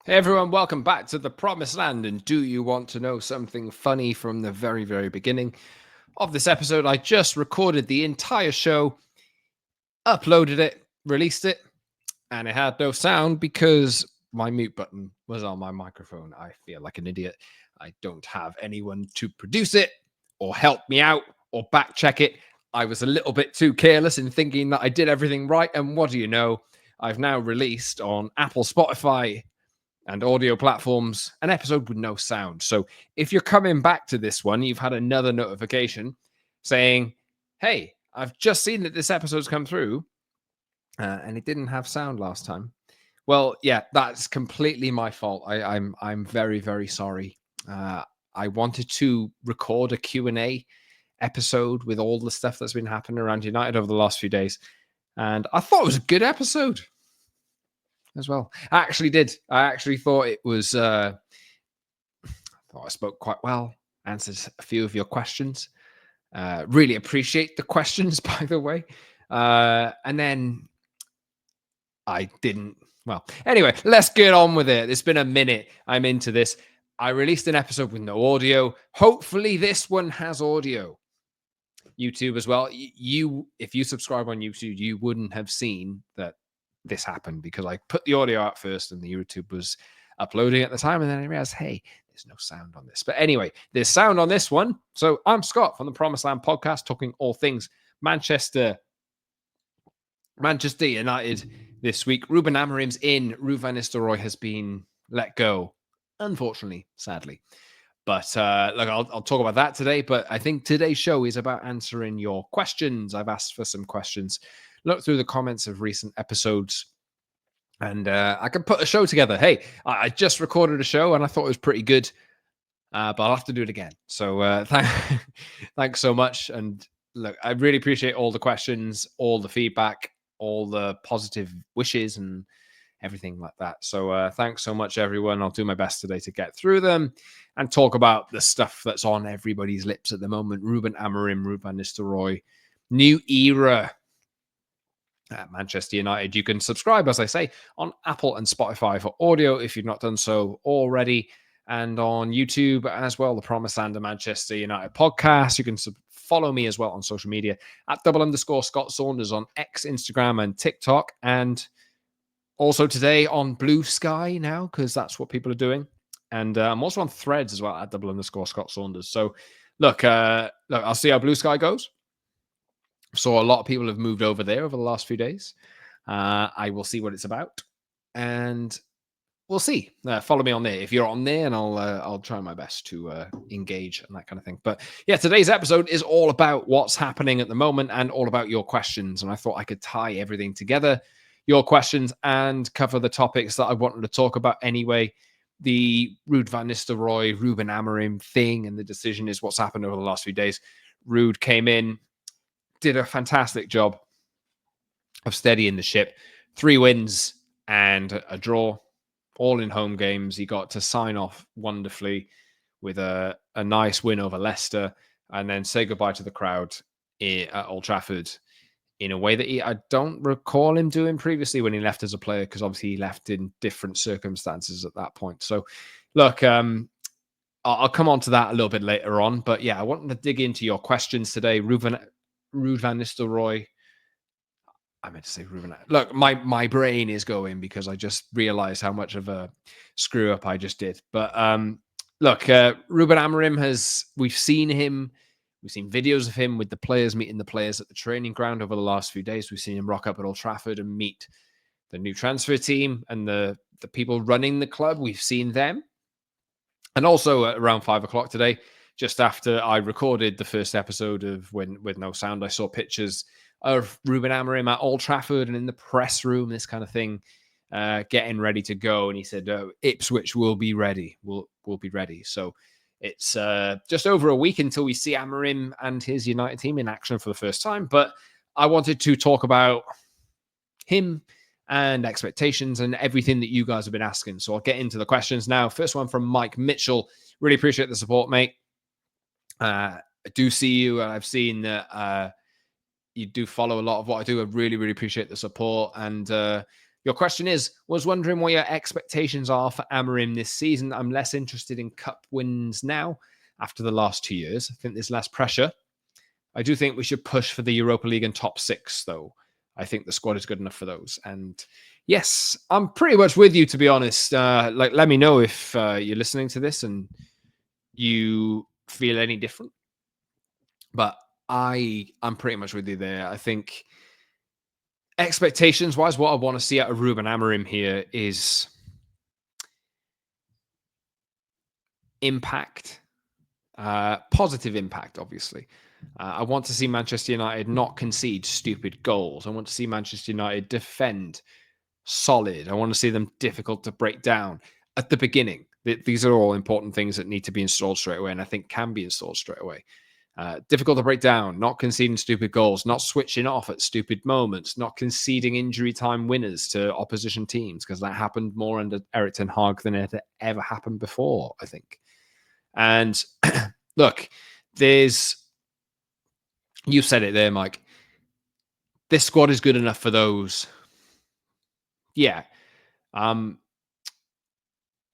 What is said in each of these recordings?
Hey everyone, welcome back to the Promised Land. And do you want to know something funny from the very, very beginning of this episode? I just recorded the entire show, uploaded it, released it, and it had no sound because my mute button was on my microphone. I feel like an idiot. I don't have anyone to produce it or help me out or back check it. I was a little bit too careless in thinking that I did everything right. And what do you know? I've now released on Apple, Spotify, and audio platforms an episode with no sound. So if you're coming back to this one, you've had another notification saying, hey, I've just seen that this episode's come through and it didn't have sound last time. Well, yeah, that's completely my fault. I'm very, very sorry. I wanted to record a Q&A episode with all the stuff that's been happening around United over the last few days. And I thought it was a good episode as well. I actually did. I actually thought it was thought I spoke quite well, answered a few of your questions. Really appreciate the questions, by the way. And then I didn't. Well, anyway, let's get on with it. It's been a minute. I'm into this. I released an episode with no audio. Hopefully, this one has audio. YouTube as well. If you subscribe on YouTube, you wouldn't have seen that this happened because I put the audio out first and the YouTube was uploading at the time. And then I realized, hey, there's no sound on this. But anyway, there's sound on this one. So I'm Scott from the Promised Land podcast, talking all things Manchester United this week. Ruben Amorim's in. Ruud van Nistelrooy has been let go, unfortunately, sadly. But look, I'll talk about that today. But I think today's show is about answering your questions. I've asked for some questions. Look through the comments of recent episodes, and I can put a show together. Hey, I just recorded a show, and I thought it was pretty good, but I'll have to do it again. So thanks so much. And look, I really appreciate all the questions, all the feedback, all the positive wishes, and everything like that. So thanks so much, everyone. I'll do my best today to get through them and talk about the stuff that's on everybody's lips at the moment. Ruben Amorim, Ruud van Nistelrooy, new era at Manchester United. You can subscribe, as I say, on Apple and Spotify for audio if you've not done so already, and on YouTube as well, the Promised Land of Manchester United podcast. You can follow me as well on social media at _Scott Saunders on X, Instagram, and TikTok. And also today on Blue Sky now, because that's what people are doing. And I'm also on Threads as well at _Scott Saunders. So look, I'll see how Blue Sky goes. So a lot of people have moved over there over the last few days. I will see what it's about. And we'll see. Follow me on there if you're on there, and I'll try my best to engage and that kind of thing. But yeah, today's episode is all about what's happening at the moment and all about your questions. And I thought I could tie everything together, your questions, and cover the topics that I wanted to talk about anyway. The Ruud van Nistelrooy, Ruben Amorim thing, and the decision is what's happened over the last few days. Ruud came in, did a fantastic job of steadying the ship. 3 wins and a draw, all in home games. He got to sign off wonderfully with a nice win over Leicester and then say goodbye to the crowd at Old Trafford in a way that I don't recall him doing previously when he left as a player, because obviously he left in different circumstances at that point. So look, I'll come on to that a little bit later on. But yeah, I wanted to dig into your questions today. Ruud van Nistelrooy. I meant to say Ruben. Look, my brain is going because I just realized how much of a screw up I just did. But look, Ruben Amorim we've seen videos of him with the players, meeting the players at the training ground over the last few days. We've seen him rock up at Old Trafford and meet the new transfer team and the people running the club. We've seen them. And also at around 5:00 today, just after I recorded the first episode of With No Sound, I saw pictures of Ruben Amorim at Old Trafford and in the press room, this kind of thing, getting ready to go. And he said, Ipswich will be ready. We'll be ready. So it's just over a week until we see Amorim and his United team in action for the first time. But I wanted to talk about him and expectations and everything that you guys have been asking. So I'll get into the questions now. First one from Mike Mitchell. Really appreciate the support, mate. I do see you, and I've seen that you do follow a lot of what I do. I really, really appreciate the support. And Your question was wondering what your expectations are for Amorim this season. I'm less interested in cup wins now after the last 2 years. I think there's less pressure. I do think we should push for the Europa League and top 6, though. I think the squad is good enough for those. And yes, I'm pretty much with you, to be honest. Let me know if you're listening to this and you feel any different. But I'm pretty much with you there. I think expectations-wise, what I want to see out of Ruben Amorim here is impact, positive impact, obviously. I want to see Manchester United not concede stupid goals. I want to see Manchester United defend solid. I want to see them difficult to break down at the beginning. These are all important things that need to be installed straight away, and I think can be installed straight away. Difficult to break down, not conceding stupid goals, not switching off at stupid moments, not conceding injury time winners to opposition teams, because that happened more under Erik ten Hag than it ever happened before, I think. And look, you said it there, Mike. This squad is good enough for those. Yeah.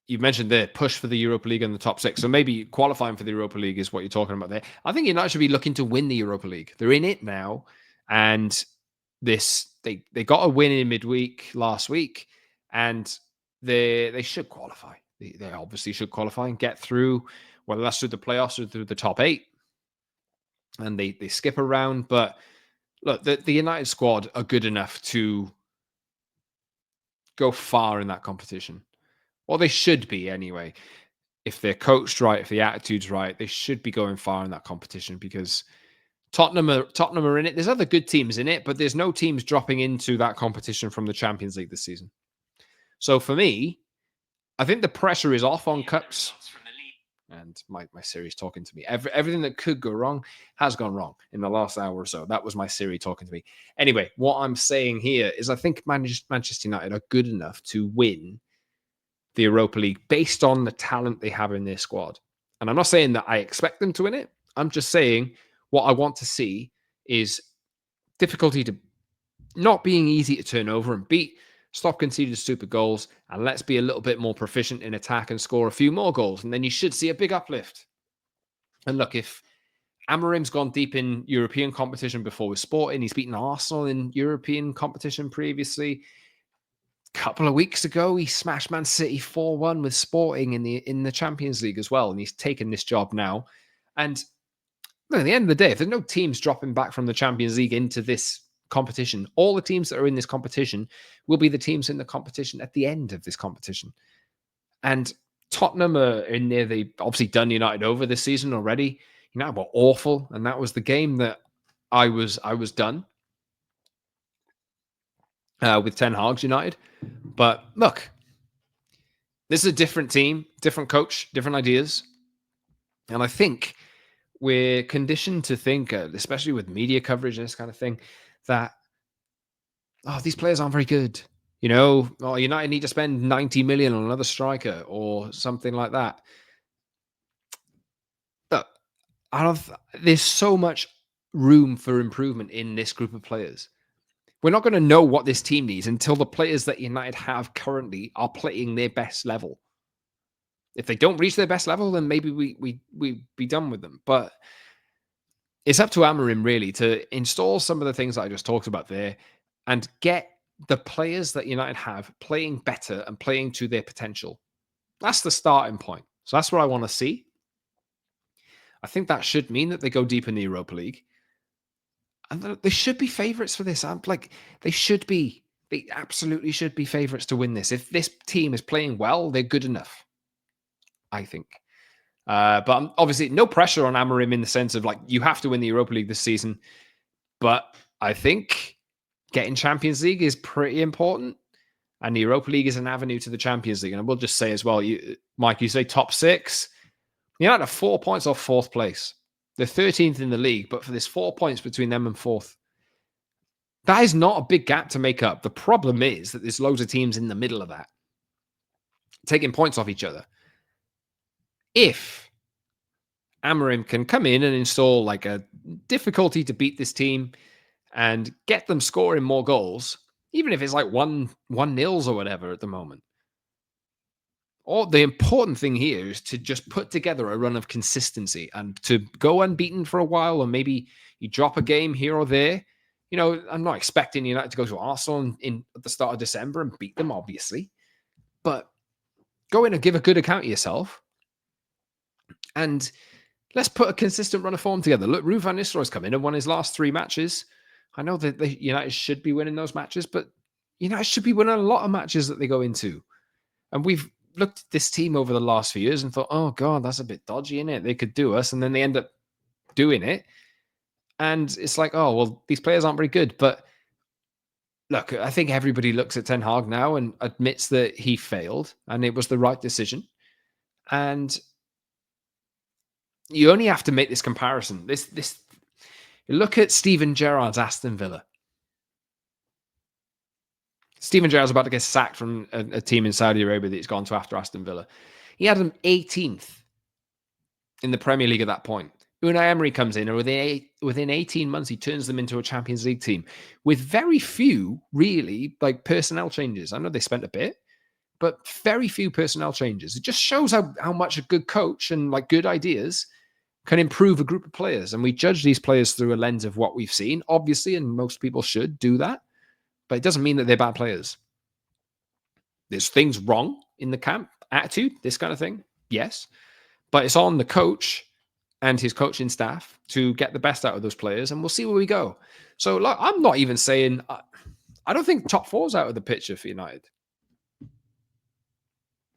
You mentioned the push for the Europa League and the top 6. So maybe qualifying for the Europa League is what you're talking about there. I think United should be looking to win the Europa League. They're in it now. And they got a win in midweek last week. And they should qualify. They obviously should qualify and get through, whether that's through the playoffs or through the top 8. And they skip around. But look, the United squad are good enough to go far in that competition. Well, they should be anyway. If they're coached right, if the attitude's right, they should be going far in that competition because Tottenham are in it. There's other good teams in it, but there's no teams dropping into that competition from the Champions League this season. So for me, I think the pressure is off on cups. And my Siri's talking to me. Everything that could go wrong has gone wrong in the last hour or so. That was my Siri talking to me. Anyway, what I'm saying here is I think Manchester United are good enough to win the Europa League based on the talent they have in their squad. And I'm not saying that I expect them to win it. I'm just saying what I want to see is difficulty to not being easy to turn over and beat, stop conceding stupid goals, and let's be a little bit more proficient in attack and score a few more goals. And then you should see a big uplift. And look, if Amorim's gone deep in European competition before with Sporting, he's beaten Arsenal in European competition previously. Couple of weeks ago, he smashed Man City 4-1 with Sporting in the Champions League as well, and he's taken this job now. And at the end of the day, if there's no teams dropping back from the Champions League into this competition, all the teams that are in this competition will be the teams in the competition at the end of this competition. And Tottenham are in there. They've obviously done United over this season already. United were awful, and that was the game that I was done with Ten Hag's United. But look, this is a different team, different coach, different ideas. And I think we're conditioned to think, especially with media coverage and this kind of thing, that, these players aren't very good. United need to spend 90 million on another striker or something like that. But there's so much room for improvement in this group of players. We're not going to know what this team needs until the players that United have currently are playing their best level. If they don't reach their best level, then maybe we be done with them. But it's up to Amorim really to install some of the things that I just talked about there and get the players that United have playing better and playing to their potential. That's the starting point. So that's what I want to see. I think that should mean that they go deep in the Europa League. And they should be favourites for this. They absolutely should be favourites to win this. If this team is playing well, they're good enough, I think. But obviously, no pressure on Amorim in the sense of you have to win the Europa League this season. But I think getting Champions League is pretty important. And the Europa League is an avenue to the Champions League. And I will just say as well, Mike, you say top 6. United are 4 points off 4th place. They're 13th in the league, but for this 4 points between them and 4th, that is not a big gap to make up. The problem is that there's loads of teams in the middle of that, taking points off each other. If Amorim can come in and install a difficulty to beat this team and get them scoring more goals, even if it's like 1-0 or whatever at the moment. All the important thing here is to just put together a run of consistency and to go unbeaten for a while, or maybe you drop a game here or there. I'm not expecting United to go to Arsenal at the start of December and beat them, obviously, but go in and give a good account of yourself, and let's put a consistent run of form together. Look, Ruud van Nistelrooy's come in and won his last 3 matches. I know that United should be winning those matches, but United should be winning a lot of matches that they go into. And we've looked at this team over the last few years and thought, oh, God, that's a bit dodgy, isn't it? They could do us. And then they end up doing it. And it's like, oh, well, these players aren't very good. But look, I think everybody looks at Ten Hag now and admits that he failed and it was the right decision. And you only have to make this comparison. Look at Steven Gerrard's Aston Villa. Steven Gerrard's about to get sacked from a team in Saudi Arabia that he's gone to after Aston Villa. He had them 18th in the Premier League at that point. Unai Emery comes in, and within 18 months, he turns them into a Champions League team with very few, really, like personnel changes. I know they spent a bit, but very few personnel changes. It just shows how much a good coach and like good ideas can improve a group of players. And we judge these players through a lens of what we've seen, obviously, and most people should do that. But it doesn't mean that they're bad players. There's things wrong in the camp, attitude, this kind of thing. Yes. But it's on the coach and his coaching staff to get the best out of those players, and we'll see where we go. So like, I'm not even saying, I don't think top 4's out of the picture for United.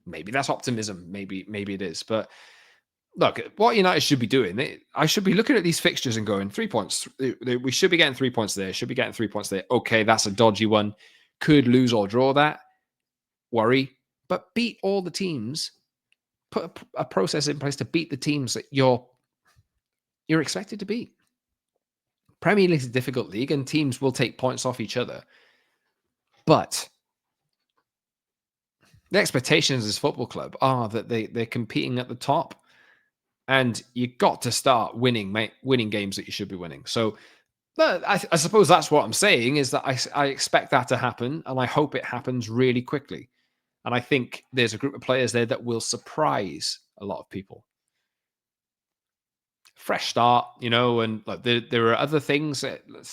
Maybe that's optimism. Maybe it is. But look, what United should be doing, I should be looking at these fixtures and going, 3 points. We should be getting 3 points there. Should be getting 3 points there. Okay, that's a dodgy one. Could lose or draw that. Worry. But beat all the teams. Put a process in place to beat the teams that you're expected to beat. Premier League is a difficult league, and teams will take points off each other. But the expectations of this football club are that they're competing at the top. And you got to start winning games that you should be winning. So I suppose that's what I'm saying, is that I expect that to happen, and I hope it happens really quickly. And I think there's a group of players there that will surprise a lot of people. Fresh start, and like there are other things,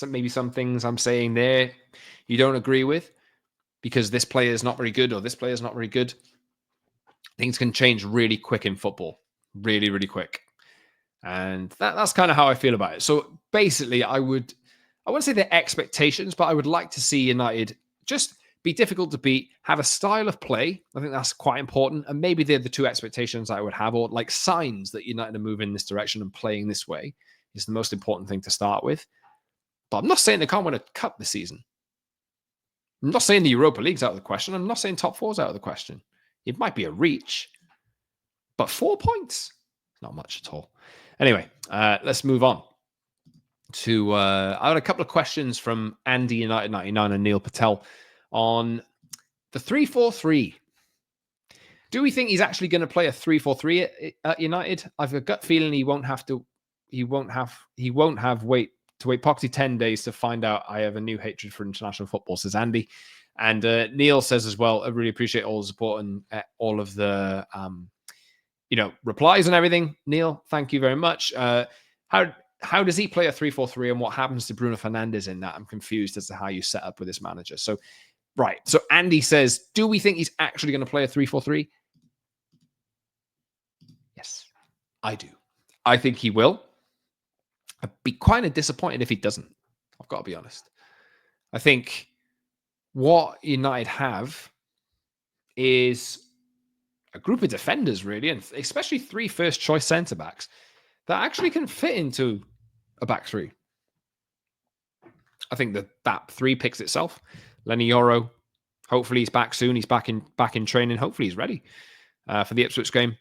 maybe some things I'm saying there you don't agree with because this player is not very good or this player is not very good. Things can change really quick in football. Really, really quick. And that's kind of how I feel about it. So basically, I wouldn't say their expectations, but I would like to see United just be difficult to beat, have a style of play. I think that's quite important. And maybe they're the 2 expectations I would have, or like signs that United are moving in this direction and playing this way is the most important thing to start with. But I'm not saying they can't win a cup this season. I'm not saying the Europa League's out of the question. I'm not saying top 4's out of the question. It might be a reach. But 4 points, not much at all. Anyway, let's move on to. I had a couple of questions from Andy United 99 and Neil Patel on the 3-4-3. Do we think he's actually going to play a 3-4-3 at United? I've a gut feeling he won't have to. He won't have wait Poxy 10 days to find out. I have a new hatred for international football, says Andy. And Neil says as well, I really appreciate all the support and all of the replies and everything. Neil, thank you very much. How does he play a 3-4-3 and what happens to Bruno Fernandes in that? I'm confused as to how you set up with this manager. So, right. So Andy says, do we think he's actually going to play a 3-4-3? Yes, I do. I think he will. I'd be quite disappointed if he doesn't. I've got to be honest. I think what United have is a group of defenders, really, and especially 3 first-choice centre-backs that actually can fit into a back 3. I think that 3 picks itself. Lenny Yoro, hopefully he's back soon. He's back in training. Hopefully he's ready for the Ipswich game.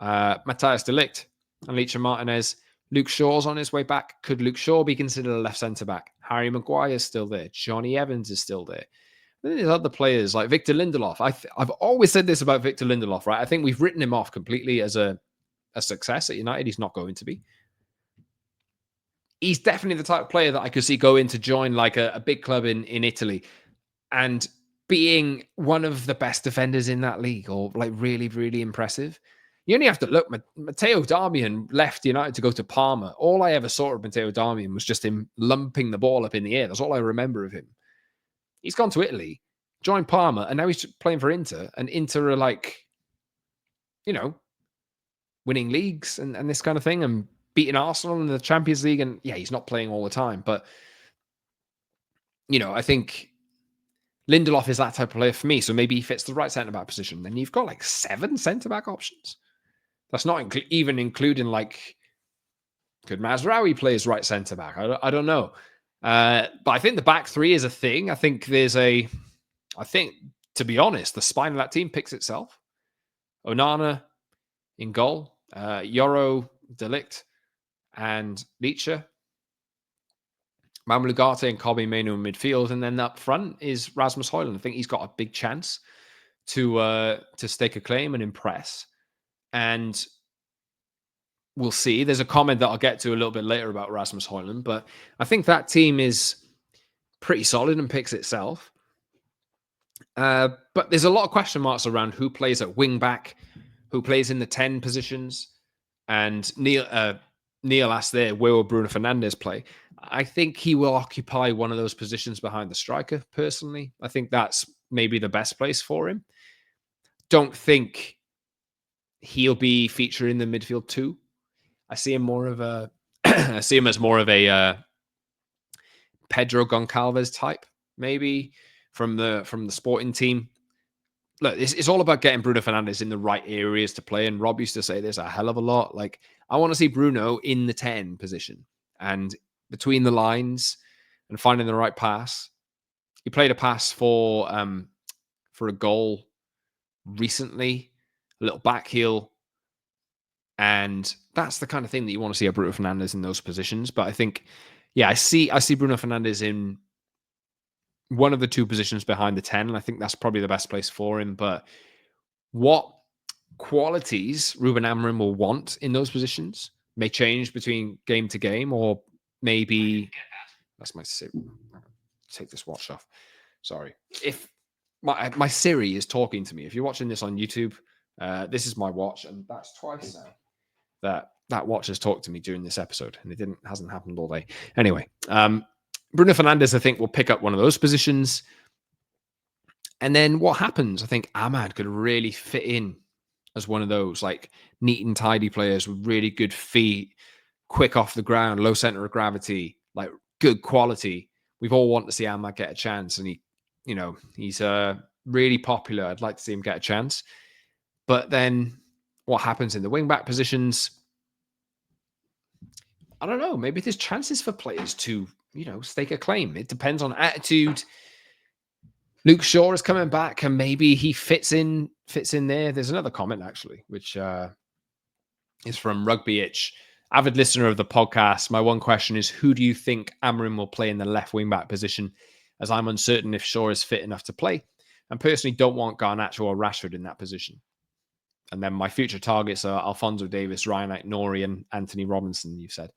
Matthias de Ligt, Alicia Martinez. Luke Shaw's on his way back. Could Luke Shaw be considered a left centre-back? Harry Maguire is still there. Johnny Evans is still there. Then there's other players like Victor Lindelof. I've always said this about Victor Lindelof, right? I think we've written him off completely as a success at United. He's not going to be. He's definitely the type of player that I could see go in to join like a big club in Italy. and being one of the best defenders in that league, or like really, really impressive. You only have to look. Matteo Darmian left United to go to Parma. All I ever saw of Matteo Darmian was just him lumping the ball up in the air. That's all I remember of him. He's gone to Italy, joined Parma, and now he's playing for Inter. And Inter are like, winning leagues and this kind of thing, and beating Arsenal in the Champions League. And yeah, he's not playing all the time, but I think Lindelof is that type of player for me. So maybe he fits the right centre back position. Then you've got like 7 centre back options. That's not even including like, could Mazraoui play as right centre back? I don't know. But I think the back 3 is a thing. I think to be honest, the spine of that team picks itself. Onana in goal, Yoro, De Ligt, and Nietzsche. Mamadou Ugarte and Kobbie Mainoo in midfield, and then up front is Rasmus Hojlund. I think he's got a big chance to stake a claim and impress. And we'll see. There's a comment that I'll get to a little bit later about Rasmus Hojlund, but I think that team is pretty solid and picks itself. But there's a lot of question marks around who plays at wing back, who plays in the 10 positions, and Neil asked there, where will Bruno Fernandes play? I think he will occupy one of those positions behind the striker, personally. I think that's maybe the best place for him. Don't think he'll be featured in the midfield too. I see him as more of a Pedro Goncalves type, maybe from the sporting team. Look, it's all about getting Bruno Fernandes in the right areas to play. And Rob used to say this a hell of a lot. Like, I want to see Bruno in the 10 position and between the lines and finding the right pass. He played a pass for a goal recently, a little back heel. And that's the kind of thing that you want to see at Bruno Fernandes in those positions. But I think, I see Bruno Fernandes in one of the 2 positions behind the 10, and I think that's probably the best place for him. But what qualities Ruben Amorim will want in those positions may change between game to game, or maybe that's my take this watch off. Sorry. If my Siri is talking to me, if you're watching this on YouTube, this is my watch, and that's twice now that watch has talked to me during this episode, and it hasn't happened all day. Anyway, Bruno Fernandes, I think, will pick up one of those positions. And then what happens? I think Ahmad could really fit in as one of those, like, neat and tidy players with really good feet, quick off the ground, low center of gravity, like good quality. We've all wanted to see Ahmad get a chance, and he's really popular. I'd like to see him get a chance. But then what happens in the wing-back positions? I don't know. Maybe there's chances for players to, stake a claim. It depends on attitude. Luke Shaw is coming back, and maybe he fits in there. There's another comment, actually, which is from Rugby Itch. Avid listener of the podcast. My one question is, who do you think Amorim will play in the left wing-back position, as I'm uncertain if Shaw is fit enough to play, and personally don't want Garnacho or Rashford in that position. And then my future targets are Alphonso Davies, Ryan Aït-Nouri, and Anthony Robinson, you've said.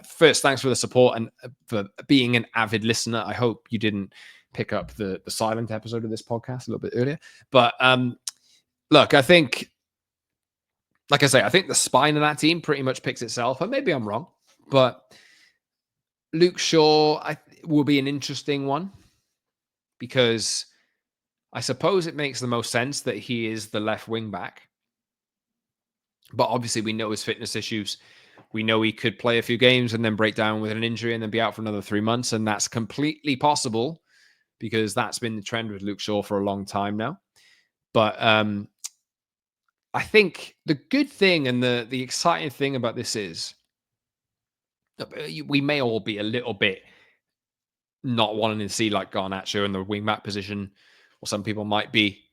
First, thanks for the support and for being an avid listener. I hope you didn't pick up the silent episode of this podcast a little bit earlier. But look, I think, like I say, I think the spine of that team pretty much picks itself. And maybe I'm wrong, but Luke Shaw will be an interesting one, because I suppose it makes the most sense that he is the left wing back. But obviously, we know his fitness issues. We know he could play a few games and then break down with an injury and then be out for another 3 months. And that's completely possible, because that's been the trend with Luke Shaw for a long time now. But I think the good thing and the exciting thing about this is we may all be a little bit not wanting to see like Garnacho in the wing-back position, or some people might be.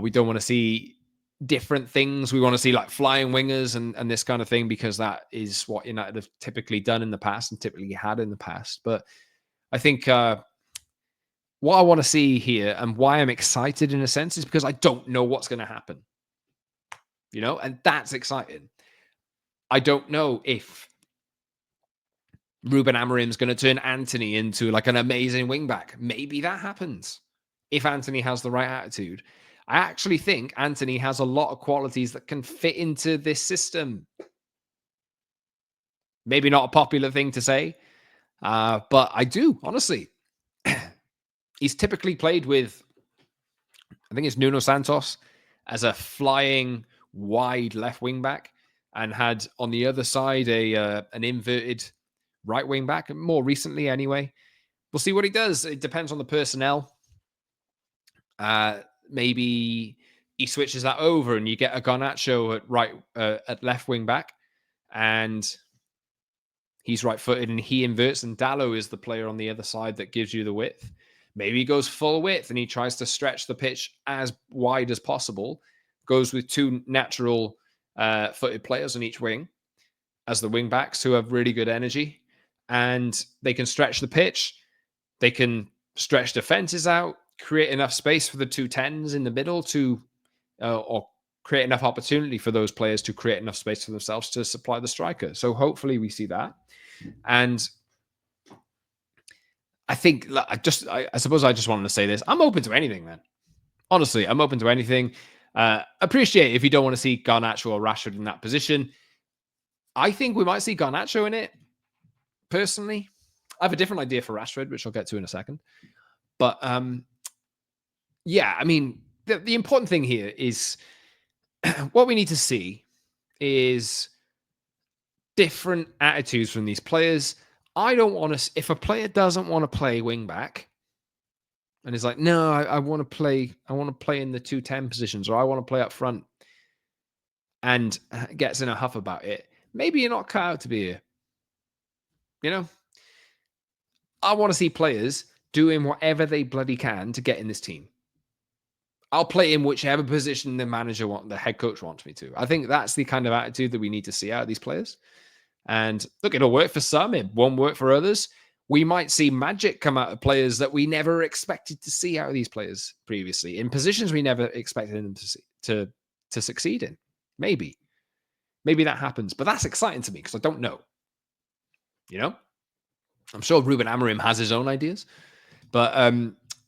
We don't want to see different things. We want to see like flying wingers and this kind of thing, because that is what United have typically done in the past and typically had in the past. But I think what I want to see here, and why I'm excited in a sense, is because I don't know what's going to happen. And that's exciting. I don't know if Ruben Amorim's going to turn Anthony into like an amazing wingback. Maybe that happens if Anthony has the right attitude. I actually think Anthony has a lot of qualities that can fit into this system. Maybe not a popular thing to say, but I do, honestly. He's typically played with, I think it's Nuno Santos as a flying wide left wing back, and had on the other side an inverted right wing back. More recently, anyway, we'll see what he does. It depends on the personnel. Maybe he switches that over, and you get a Garnacho at left wing back, and he's right-footed, and he inverts, and Dallo is the player on the other side that gives you the width. Maybe he goes full width and he tries to stretch the pitch as wide as possible, goes with two natural footed players on each wing as the wing backs who have really good energy, and they can stretch the pitch. They can stretch defenses out, create enough space for the 2 10s in the middle to, or create enough opportunity for those players to create enough space for themselves to supply the striker. So hopefully we see that. And I think I suppose I just wanted to say this. I'm open to anything, man. Honestly, I'm open to anything. Appreciate if you don't want to see Garnacho or Rashford in that position. I think we might see Garnacho in it, personally. I have a different idea for Rashford, which I'll get to in a second. But yeah, I mean, the important thing here is what we need to see is different attitudes from these players. I don't want to, if a player doesn't want to play wing back and is like, no, I want to play in the 2 10 positions, or I want to play up front, and gets in a huff about it, maybe you're not cut out to be here. You know, I want to see players doing whatever they bloody can to get in this team. I'll play in whichever position the head coach wants me to. I think that's the kind of attitude that we need to see out of these players. And look, it'll work for some, it won't work for others. We might see magic come out of players that we never expected to see out of these players previously, in positions we never expected them to succeed in. Maybe that happens, but that's exciting to me because I don't know. You know, I'm sure Ruben Amorim has his own ideas, but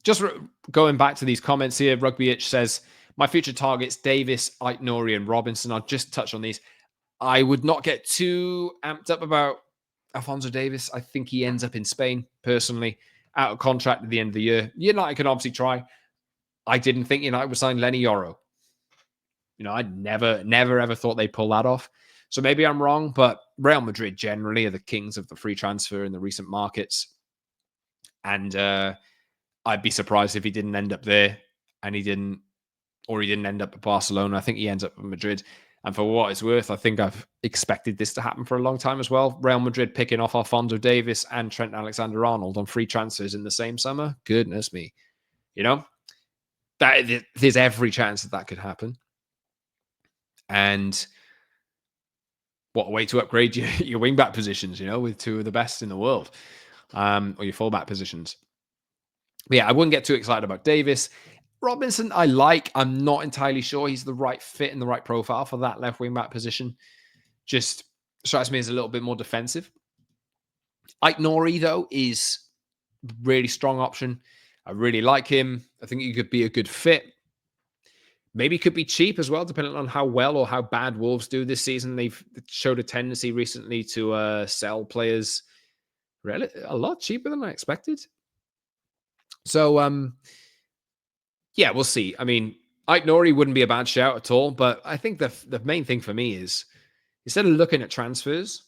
just going back to these comments here, Rugby Itch says, my future targets, Davis, Aït-Nouri, and Robinson. I'll just touch on these. I would not get too amped up about Alphonso Davis. I think he ends up in Spain, personally, out of contract at the end of the year. United can obviously try. I didn't think United would sign Lenny Yoro. You know, I never, ever thought they'd pull that off. So maybe I'm wrong, but Real Madrid generally are the kings of the free transfer in the recent markets. And I'd be surprised if he didn't end up there, and he didn't end up at Barcelona. I think he ends up at Madrid. And for what it's worth, I think I've expected this to happen for a long time as well. Real Madrid picking off Alphonso Davis and Trent Alexander-Arnold on free transfers in the same summer. Goodness me. You know, there's every chance that could happen. And what a way to upgrade your wing-back positions, you know, with two of the best in the world, or your full-back positions. But yeah, I wouldn't get too excited about Davis. Robinson, I like. I'm not entirely sure he's the right fit and the right profile for that left wing-back position. Just strikes me as a little bit more defensive. Aït-Nouri, though, is a really strong option. I really like him. I think he could be a good fit. Maybe could be cheap as well, depending on how well or how bad Wolves do this season. They've showed a tendency recently to sell players a lot cheaper than I expected. So, yeah, we'll see. I mean, Aït-Nouri wouldn't be a bad shout at all, but I think the main thing for me is, instead of looking at transfers,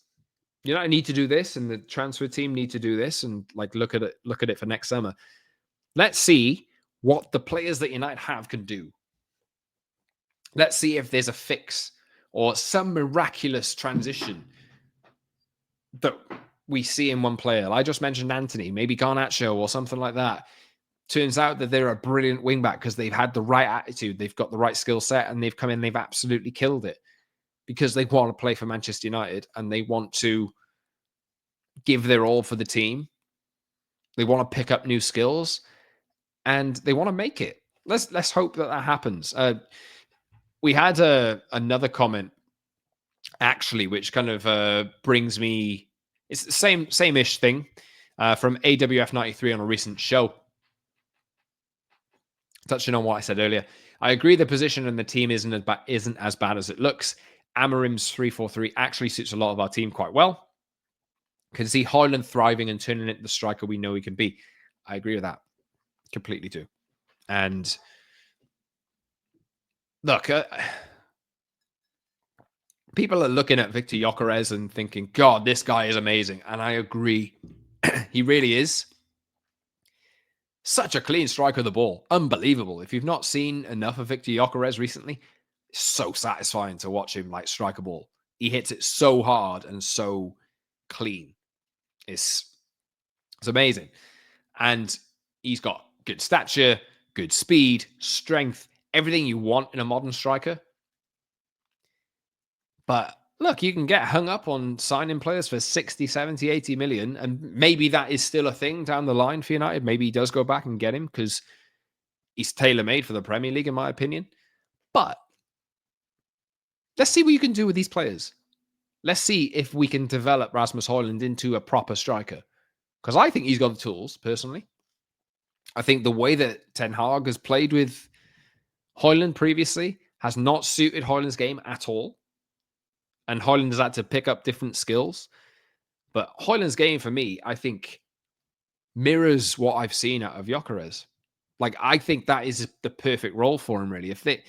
you know, I need to do this, and the transfer team need to do this, and like look at it for next summer. Let's see what the players that United have can do. Let's see if there's a fix or some miraculous transition that we see in one player. I just mentioned Anthony, maybe Garnacho or something like that. Turns out that they're a brilliant wingback because they've had the right attitude, they've got the right skill set, and they've come in, they've absolutely killed it because they want to play for Manchester United and they want to give their all for the team. They want to pick up new skills and they want to make it. Let's hope that happens. We had another comment, actually, which kind of brings me It's the same-ish thing from AWF93 on a recent show. Touching on what I said earlier, I agree the position and the team isn't as bad as it looks. Amorim's 3-4-3 actually suits a lot of our team quite well. Can see Hojlund thriving and turning into the striker we know he can be. I agree with that. Completely do. And look, people are looking at Victor Gyökeres and thinking, God, this guy is amazing. And I agree. He really is. Such a clean strike of the ball. Unbelievable. If you've not seen enough of Victor Gyökeres recently, it's so satisfying to watch him like strike a ball. He hits it so hard and so clean. It's amazing. And he's got good stature, good speed, strength, everything you want in a modern striker. But look, you can get hung up on signing players for 60, 70, 80 million. And maybe that is still a thing down the line for United. Maybe he does go back and get him because he's tailor-made for the Premier League, in my opinion. But let's see what you can do with these players. Let's see if we can develop Rasmus Hojlund into a proper striker. Because I think he's got the tools, personally. I think the way that Ten Hag has played with Hojlund previously has not suited Hojlund's game at all. And Hojlund has had to pick up different skills. But Hojlund's game, for me, I think, mirrors what I've seen out of Gyökeres. Like, I think that is the perfect role for him, really. If they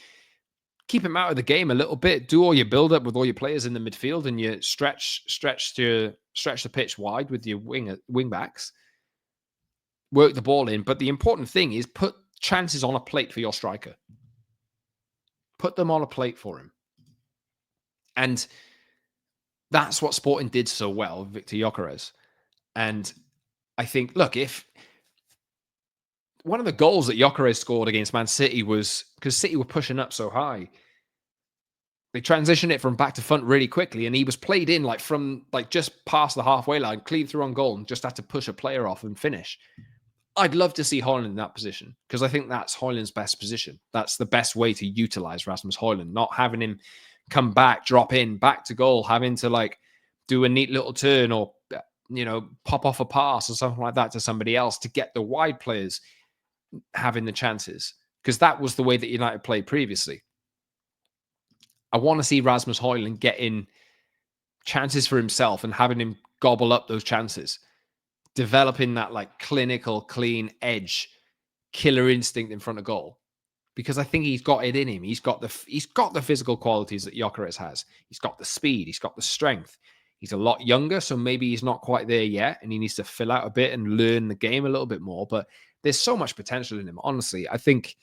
keep him out of the game a little bit, do all your build-up with all your players in the midfield, and you stretch the pitch wide with your wing backs, work the ball in. But the important thing is put chances on a plate for your striker. Put them on a plate for him. And that's what Sporting did so well, Victor Gyökeres. And I think, look, if one of the goals that Gyökeres scored against Man City was because City were pushing up so high, they transitioned it from back to front really quickly, and he was played in from just past the halfway line, clean through on goal, and just had to push a player off and finish. I'd love to see Hojlund in that position because I think that's Hojlund's best position. That's the best way to utilize Rasmus Hojlund, not having him come back, drop in, back to goal, having to do a neat little turn or, pop off a pass or something like that to somebody else to get the wide players having the chances. Because that was the way that United played previously. I want to see Rasmus Hojlund getting chances for himself and having him gobble up those chances. Developing that clinical, clean edge, killer instinct in front of goal. Because I think he's got it in him. He's got the physical qualities that Gyökeres has. He's got the speed. He's got the strength. He's a lot younger, so maybe he's not quite there yet, and he needs to fill out a bit and learn the game a little bit more. But there's so much potential in him. Honestly, I think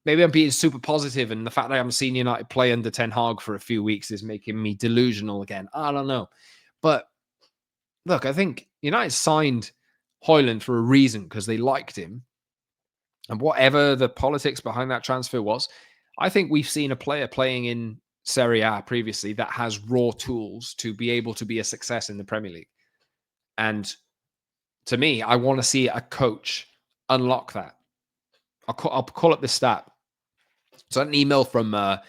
maybe I'm being super positive, and the fact that I haven't seen United play under Ten Hag for a few weeks is making me delusional again. I don't know. But look, I think United signed Hojlund for a reason because they liked him. And whatever the politics behind that transfer was, I think we've seen a player playing in Serie A previously that has raw tools to be able to be a success in the Premier League. And to me, I want to see a coach unlock that. I'll call up this stat. So an email from the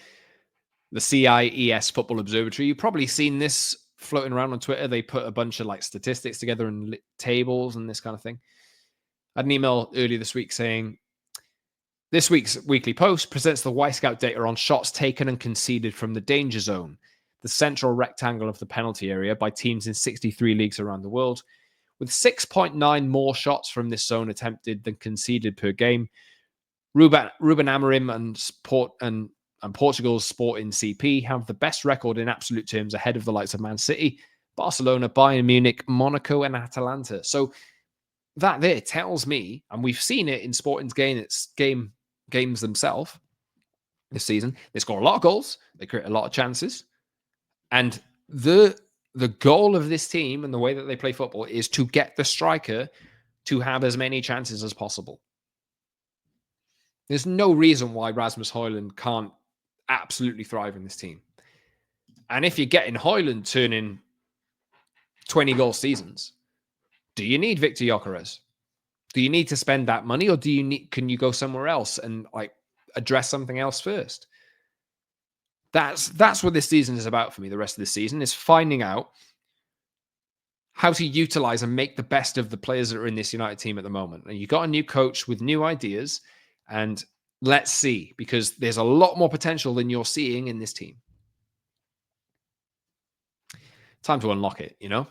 CIES Football Observatory. You've probably seen this floating around on Twitter. They put a bunch of statistics together and tables and this kind of thing. I had an email earlier this week saying, this week's weekly post presents the Y-Scout data on shots taken and conceded from the danger zone, the central rectangle of the penalty area, by teams in 63 leagues around the world. With 6.9 more shots from this zone attempted than conceded per game, Ruben Amorim and Portugal's Sporting CP have the best record in absolute terms, ahead of the likes of Man City, Barcelona, Bayern Munich, Monaco, and Atalanta. So that there tells me, and we've seen it in Sporting's games themselves this season, they score a lot of goals, they create a lot of chances, and the goal of this team and the way that they play football is to get the striker to have as many chances as possible. There's no reason why Rasmus Hojlund can't absolutely thrive in this team. And if you're getting Hojlund turning 20-goal seasons, do you need Victor Gyökeres? Do you need to spend that money, or can you go somewhere else and address something else first? That's what this season is about for me. The rest of this season is finding out how to utilize and make the best of the players that are in this United team at the moment. And you got a new coach with new ideas, and let's see, because there's a lot more potential than you're seeing in this team. Time to unlock it, you know?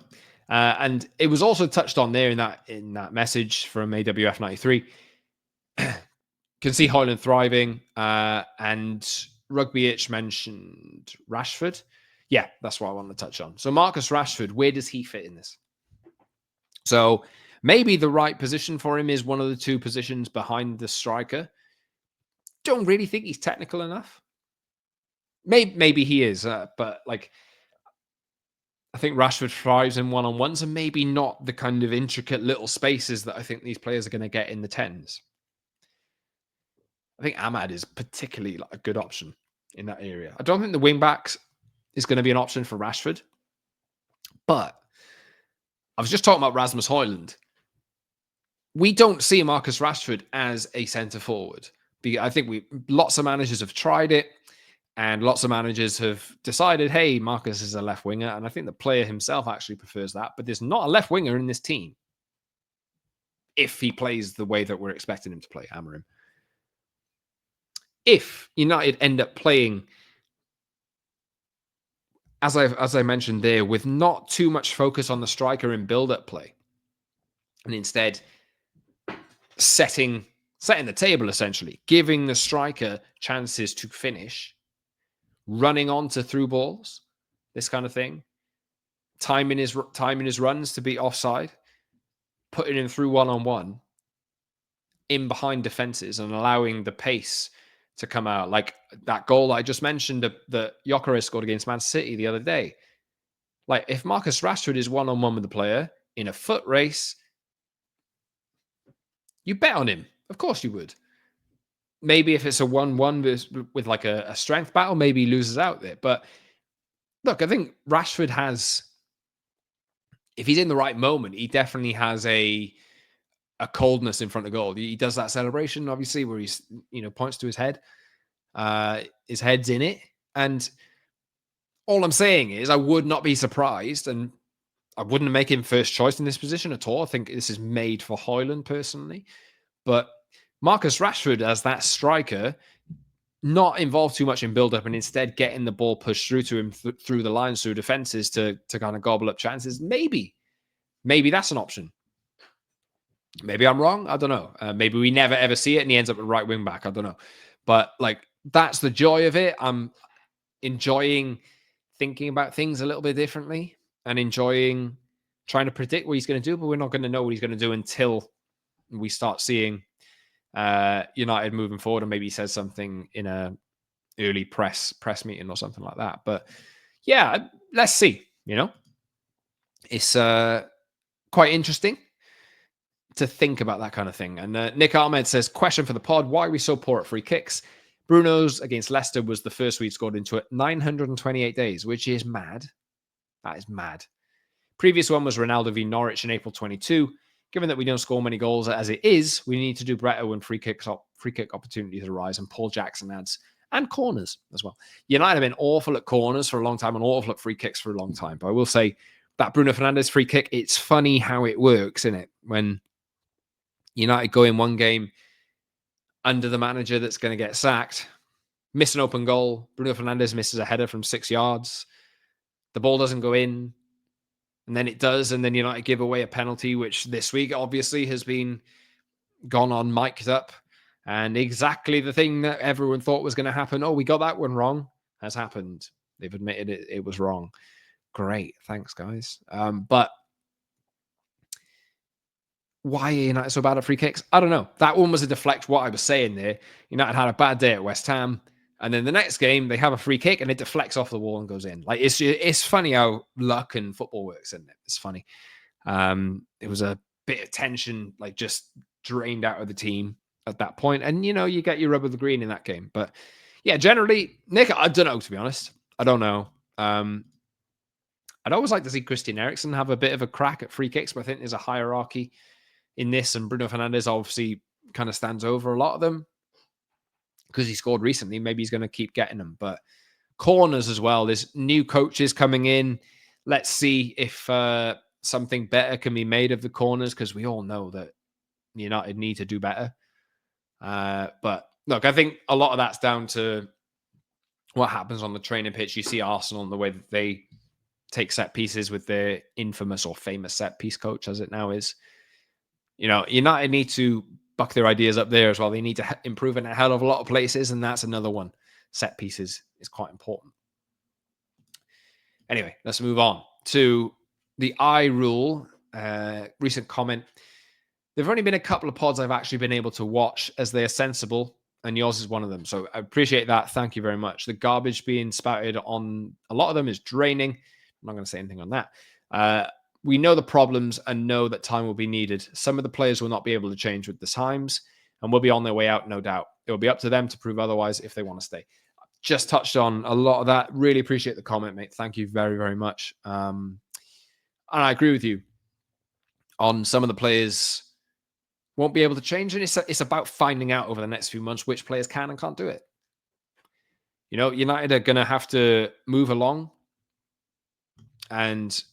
And it was also touched on there in that message from AWF 93. Can see Hojlund thriving, and Rugby Itch mentioned Rashford. Yeah, that's what I want to touch on. So Marcus Rashford, where does he fit in this? So maybe the right position for him is one of the two positions behind the striker. Don't really think he's technical enough. Maybe he is, but like, I think Rashford thrives in one-on-ones and maybe not the kind of intricate little spaces that I think these players are going to get in the 10s. I think Ahmad is particularly like a good option in that area. I don't think the wing backs is going to be an option for Rashford, but I was just talking about Rasmus Hojlund. We don't see Marcus Rashford as a centre forward. I think lots of managers have tried it, and lots of managers have decided, hey, Marcus is a left winger, and I think the player himself actually prefers that. But there's not a left winger in this team if he plays the way that we're expecting him to play, Amorim. If United end up playing, as I mentioned there, with not too much focus on the striker in build-up play, and instead setting the table, essentially, giving the striker chances to finish, running onto through balls, this kind of thing, timing his runs to be offside, putting him through one-on-one, in behind defenses and allowing the pace to come out. Like that goal I just mentioned that Gyökeres scored against Man City the other day. Like if Marcus Rashford is one-on-one with the player in a foot race, you bet on him. Of course you would. Maybe if it's a 1-1 with like a strength battle, maybe he loses out there. But look, I think Rashford has, if he's in the right moment, he definitely has a coldness in front of goal. He does that celebration, obviously, where he's, points to his head. His head's in it. And all I'm saying is I would not be surprised, and I wouldn't make him first choice in this position at all. I think this is made for Hojlund personally. But Marcus Rashford as that striker, not involved too much in build-up and instead getting the ball pushed through to him through the lines, through defenses to kind of gobble up chances. Maybe that's an option. Maybe I'm wrong. I don't know. Maybe we never, ever see it and he ends up at right wing back. I don't know. But like, that's the joy of it. I'm enjoying thinking about things a little bit differently and enjoying trying to predict what he's going to do, but we're not going to know what he's going to do until we start seeing United moving forward, and maybe he says something in a early press meeting or something like that. But yeah, let's see. It's quite interesting to think about that kind of thing. And Nick Ahmed says, question for the pod, why are we so poor at free kicks? Bruno's against Leicester was the first we'd scored into it, 928 days, which is mad. That is mad. Previous one was Ronaldo v Norwich in April 22. Given that we don't score many goals as it is, we need to do better when free kick opportunities arise. And Paul Jackson adds, and corners as well. United have been awful at corners for a long time and awful at free kicks for a long time. But I will say that Bruno Fernandes free kick, it's funny how it works, isn't it? When United go in one game under the manager that's going to get sacked, miss an open goal, Bruno Fernandes misses a header from 6 yards, the ball doesn't go in, and then it does, and then United give away a penalty, which this week obviously has been gone on, mic'd up, and exactly the thing that everyone thought was going to happen. Oh, we got that one wrong, has happened. They've admitted it was wrong. Great, thanks, guys. But why are United so bad at free kicks? I don't know. That one was a deflect, what I was saying there. United had a bad day at West Ham, and then the next game, they have a free kick, and it deflects off the wall and goes in. Like, it's funny how luck and football works, isn't it? It's funny. It was a bit of tension, like, just drained out of the team at that point. And, you get your rub of the green in that game. But, yeah, generally, Nick, I don't know, to be honest. I don't know. I'd always like to see Christian Eriksen have a bit of a crack at free kicks, but I think there's a hierarchy in this, and Bruno Fernandes obviously kind of stands over a lot of them because he scored recently. Maybe he's going to keep getting them. But corners as well. There's new coaches coming in. Let's see if something better can be made of the corners, because we all know that United need to do better. But look, I think a lot of that's down to what happens on the training pitch. You see Arsenal and the way that they take set pieces with their infamous or famous set piece coach, as it now is. United need to buck their ideas up there as well. They need to improve in a hell of a lot of places, and that's another one. Set pieces is quite important. Anyway, let's move on to the eye rule. Recent comment. There've only been a couple of pods I've actually been able to watch as they are sensible, and yours is one of them. So I appreciate that. Thank you very much. The garbage being spouted on a lot of them is draining. I'm not going to say anything on that. We know the problems and know that time will be needed. Some of the players will not be able to change with the times and will be on their way out, no doubt. It will be up to them to prove otherwise if they want to stay. Just touched on a lot of that. Really appreciate the comment, mate. Thank you very, very much. And I agree with you on some of the players won't be able to change. And it's about finding out over the next few months which players can and can't do it. United are going to have to move along and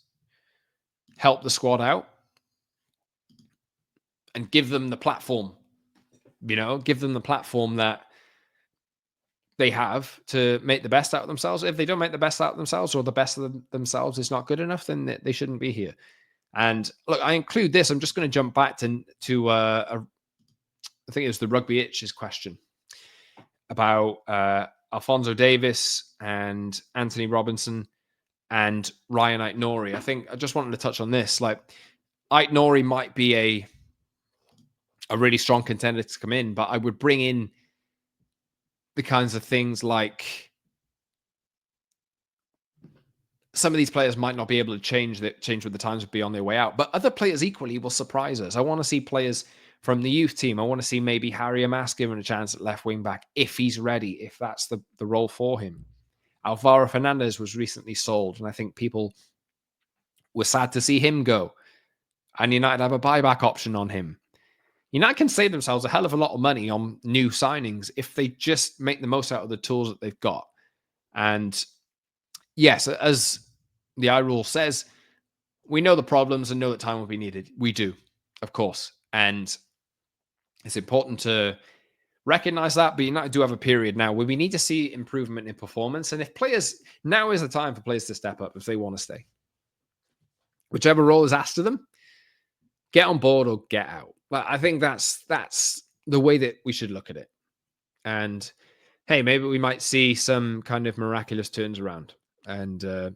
help the squad out and give them the platform, give them the platform that they have to make the best out of themselves. If they don't make the best out of themselves, or the best of themselves is not good enough, then they shouldn't be here. And look, I include this. I'm just going to jump back to I think it was the Rugby Itch's question about Alphonso Davies and Anthony Robinson and Ryan Aït-Nouri. I think I just wanted to touch on this. Like, Aït-Nouri might be a really strong contender to come in, but I would bring in the kinds of things like some of these players might not be able to change with the times, be on their way out, but other players equally will surprise us. I want to see players from the youth team. I want to see maybe Harry Amas given a chance at left wing back if he's ready, if that's the role for him. Alvaro Fernandes was recently sold, and I think people were sad to see him go. And United have a buyback option on him. United can save themselves a hell of a lot of money on new signings if they just make the most out of the tools that they've got. And yes, as the eye rule says, we know the problems and know that time will be needed. We do, of course. And it's important to recognize that, but United do have a period now where we need to see improvement in performance. And if players, now is the time for players to step up if they want to stay. Whichever role is asked of them, get on board or get out. But I think that's the way that we should look at it. And hey, maybe we might see some kind of miraculous turns around and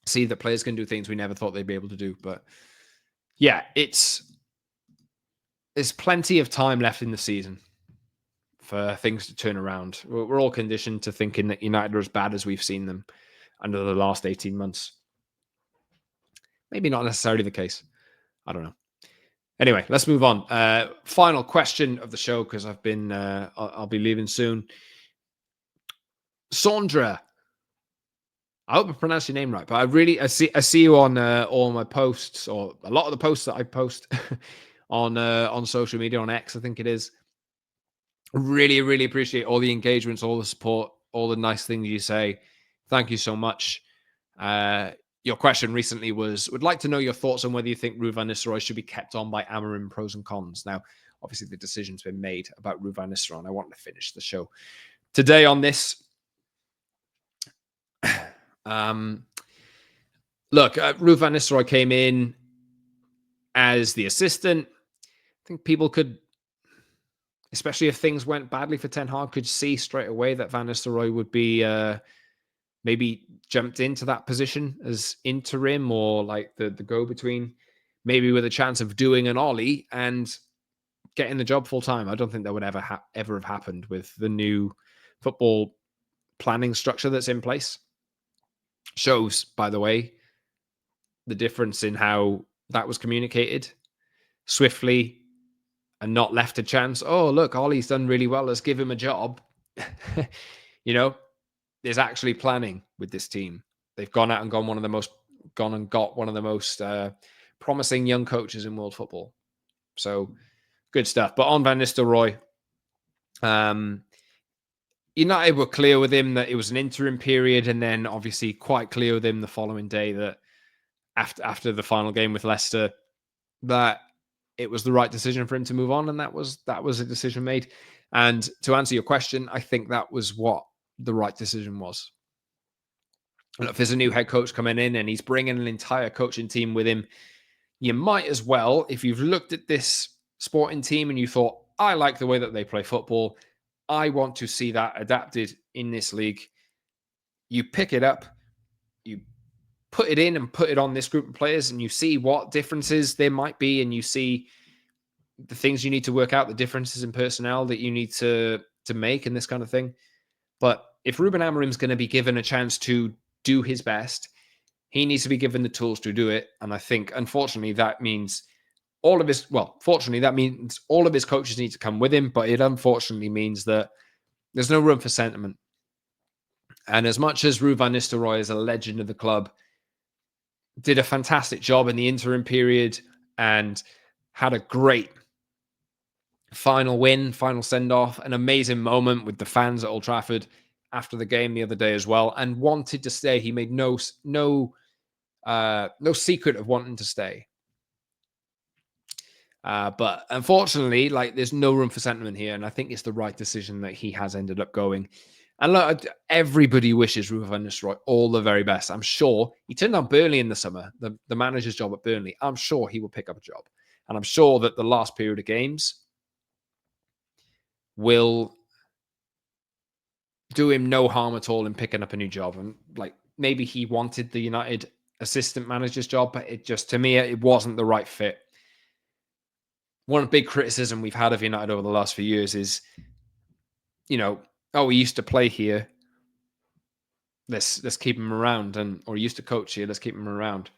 see that players can do things we never thought they'd be able to do. But yeah, there's plenty of time left in the season for things to turn around. We're all conditioned to thinking that United are as bad as we've seen them under the last 18 months. Maybe not necessarily the case. I don't know. Anyway, let's move on. Final question of the show, because I'll be leaving soon. Saunders. I hope I pronounced your name right, but I see you on all my posts, or a lot of the posts that I post on social media, on X, I think it is. Really, really appreciate all the engagements, all the support, all the nice things you say. Thank you so much. Your question recently was, would like to know your thoughts on whether you think Ruud van Nistelrooy should be kept on by Amorim, pros and cons. Now, obviously the decision's been made about Ruud van Nistelrooy, and I want to finish the show today on this. Look, Ruud van Nistelrooy came in as the assistant. I think people could, especially if things went badly for Ten Hag, could see straight away that Van Nistelrooy would be maybe jumped into that position as interim, or like the go-between, maybe with a chance of doing an Ollie and getting the job full time. I don't think that would ever have happened with the new football planning structure that's in place. Shows, by the way, the difference in how that was communicated swiftly and not left a chance. Oh, look, Ollie's done really well. Let's give him a job. There's actually planning with this team. They've gone out and got one of the most promising young coaches in world football. So good stuff. But on Van Nistelrooy, United were clear with him that it was an interim period, and then obviously quite clear with him the following day that after the final game with Leicester that it was the right decision for him to move on, and that was a decision made. And to answer your question, I think that was what the right decision was. And if there's a new head coach coming in and he's bringing an entire coaching team with him, you might as well, if you've looked at this sporting team and you thought, I like the way that they play football, I want to see that adapted in this league, you pick it up, you put it in and put it on this group of players, and you see what differences there might be, and you see the things you need to work out, the differences in personnel that you need to make and this kind of thing. But if Ruben Amorim's going to be given a chance to do his best, he needs to be given the tools to do it. And I think, unfortunately, that means fortunately, that means all of his coaches need to come with him, but it unfortunately means that there's no room for sentiment. And as much as Ruud van Nistelrooy is a legend of the club, did a fantastic job in the interim period and had a great final win, final send-off, an amazing moment with the fans at Old Trafford after the game the other day as well, and wanted to stay. He made no secret of wanting to stay. But unfortunately, there's no room for sentiment here, and I think it's the right decision that he has ended up going. And look, everybody wishes Ruben van Nistelrooy all the very best. I'm sure he turned down Burnley in the summer, the manager's job at Burnley. I'm sure he will pick up a job. And I'm sure that the last period of games will do him no harm at all in picking up a new job. And maybe he wanted the United assistant manager's job, but to me, it wasn't the right fit. One big criticism we've had of United over the last few years is, we used to play here. Let's keep him around, or used to coach here. Let's keep him around.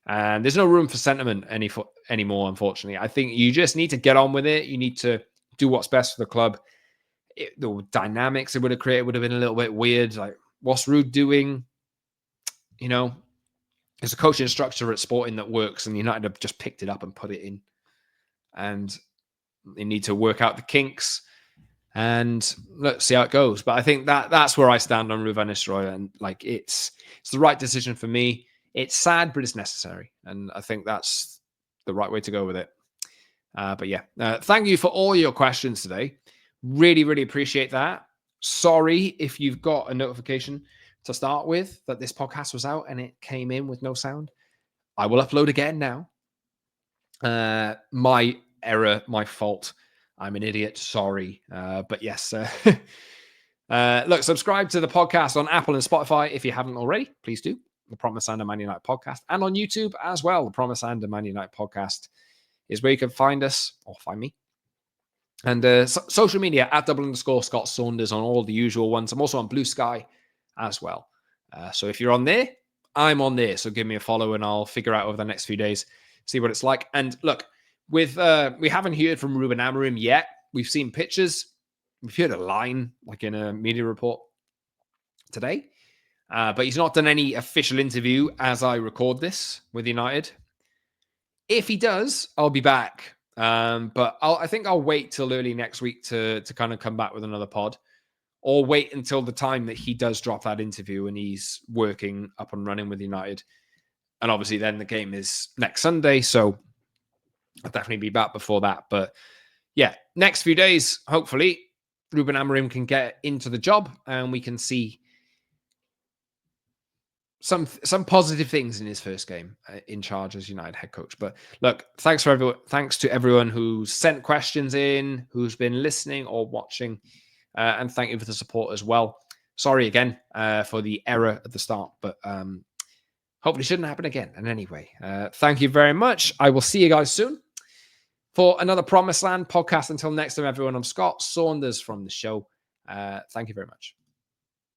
And there's no room for sentiment anymore, unfortunately. I think you just need to get on with it. You need to do what's best for the club. The dynamics it would have created would have been a little bit weird. What's Ruud doing? There's a coaching structure at Sporting that works, and United have just picked it up and put it in. And they need to work out the kinks, and let's see how it goes. But I think that's where I stand on Ruud van Nistelrooy, and it's the right decision for me. It's sad, but it's necessary, and I think that's the right way to go with it. But yeah, thank you for all your questions today. Really, really appreciate that. Sorry if you've got a notification to start with that this podcast was out and it came in with no sound. I will upload again now. My error, my fault. I'm an idiot. Sorry. But yes. Look, subscribe to the podcast on Apple and Spotify if you haven't already. Please do. The Promised Land of Man United podcast. And on YouTube as well. The Promised Land of Man United podcast is where you can find us, or find me. And social media at @Scott Saunders on all the usual ones. I'm also on Blue Sky as well. So if you're on there, I'm on there. So give me a follow and I'll figure out over the next few days, see what it's like. And look, we haven't heard from Ruben Amorim yet. We've seen pictures. We've heard a line in a media report today. But he's not done any official interview as I record this with United. If he does, I'll be back. But I think I'll wait till early next week to kind of come back with another pod, or wait until the time that he does drop that interview and he's working up and running with United. And obviously then the game is next Sunday, so I'll definitely be back before that. But yeah, next few days, hopefully, Ruben Amorim can get into the job and we can see some positive things in his first game in charge as United head coach. But look, thanks to everyone who sent questions in, who's been listening or watching, and thank you for the support as well. Sorry again for the error at the start, but hopefully it shouldn't happen again. And anyway, thank you very much. I will see you guys soon for another Promised Land podcast. Until next time, everyone, I'm Scott Saunders from the show. Thank you very much.